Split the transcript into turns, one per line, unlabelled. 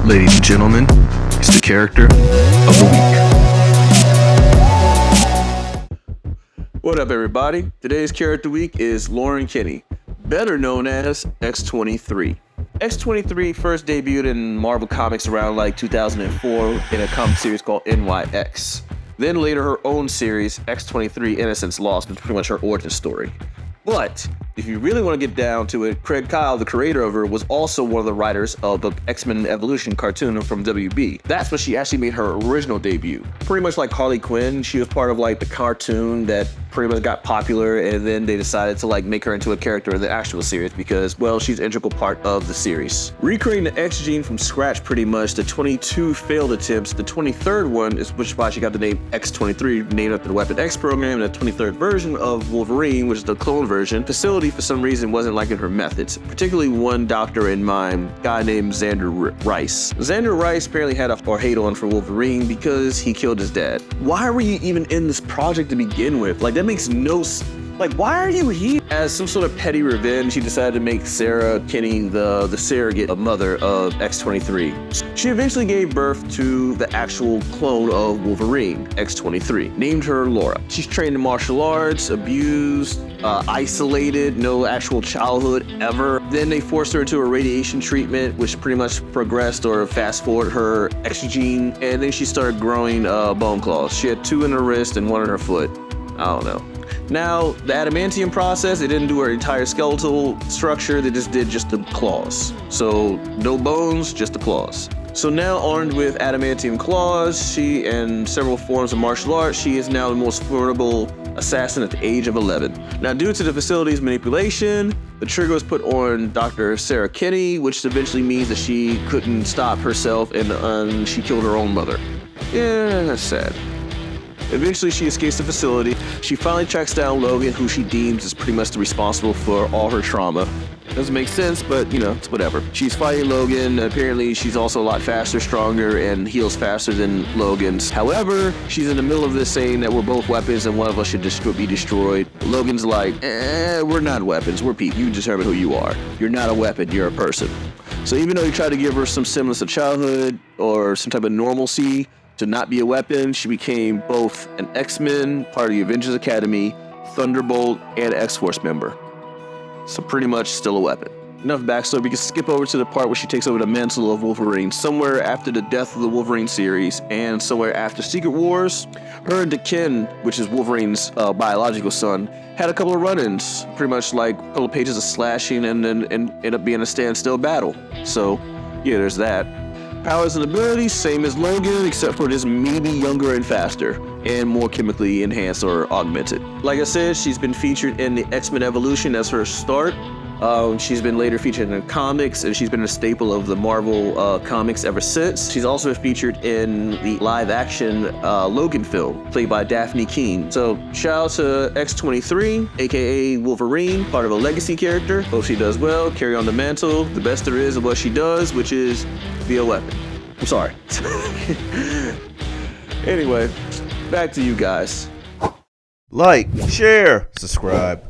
Ladies and gentlemen, it's the character of the week. What up, everybody? Today's character week is Lauren Kinney, better known as X23. X23 first debuted in Marvel Comics around like 2004 in a comic series called NYX. Then later her own series, X23 Innocence Lost, which is pretty much her origin story. But if you really want to get down to it, Craig Kyle, the creator of her, was also one of the writers of the X-Men Evolution cartoon from WB. That's when she actually made her original debut. Pretty much like Harley Quinn, she was part of like the cartoon that pretty much got popular, and then they decided to like make her into a character in the actual series because, well, she's an integral part of the series. Recreating the X gene from scratch pretty much, the 22 failed attempts. The 23rd one is which is why she got the name X23, named after the Weapon X program, and the 23rd version of Wolverine, which is the clone version. Facility for some reason wasn't liking her methods, particularly one doctor in mind, a guy named Xander Rice. Xander Rice apparently had a hate-on for Wolverine because he killed his dad. Why were you even in this project to begin with? Like, that makes no sense. Like, why are you here? As some sort of petty revenge, she decided to make Sarah Kinney the surrogate mother of X23. She eventually gave birth to the actual clone of Wolverine, X23, named her Laura. She's trained in martial arts, abused, isolated, no actual childhood ever. Then they forced her into a radiation treatment, which pretty much progressed or fast forward her X gene, and then she started growing bone claws. She had 2 in her wrist and 1 in her foot. I don't know. Now, the adamantium process, they didn't do her entire skeletal structure, they just did the claws. So, no bones, just the claws. So now armed with adamantium claws, she and several forms of martial arts, she is now the most formidable assassin at the age of 11. Now, due to the facility's manipulation, the trigger was put on Dr. Sarah Kinney, which eventually means that she couldn't stop herself and she killed her own mother. Yeah, that's sad. Eventually, she escapes the facility. She finally tracks down Logan, who she deems is pretty much responsible for all her trauma. Doesn't make sense, but you know, it's whatever. She's fighting Logan. Apparently, she's also a lot faster, stronger, and heals faster than Logan's. However, she's in the middle of this saying that we're both weapons and one of us should be destroyed. Logan's like, we're not weapons, we're people. You determine who you are. You're not a weapon, you're a person. So even though he tried to give her some semblance of childhood or some type of normalcy, to not be a weapon, she became both an X-Men, part of the Avengers Academy, Thunderbolt, and X-Force member. So pretty much still a weapon. Enough backstory, we can skip over to the part where she takes over the mantle of Wolverine. Somewhere after the death of the Wolverine series, and somewhere after Secret Wars, her and Ken, which is Wolverine's biological son, had a couple of run-ins. Pretty much like a couple of pages of slashing and then ended up being a standstill battle. So, yeah, there's that. Powers and abilities, same as Logan, except for this maybe younger and faster, and more chemically enhanced or augmented. Like I said, she's been featured in the X-Men Evolution as her start. She's been later featured in comics, and she's been a staple of the Marvel comics ever since. She's also featured in the live-action Logan film, played by Daphne Keane. So, shout out to X23, aka Wolverine, part of a legacy character. Hope she does well, carry on the mantle, the best there is of what she does, which is be a weapon. I'm sorry. Anyway, back to you guys.
Like, share, subscribe.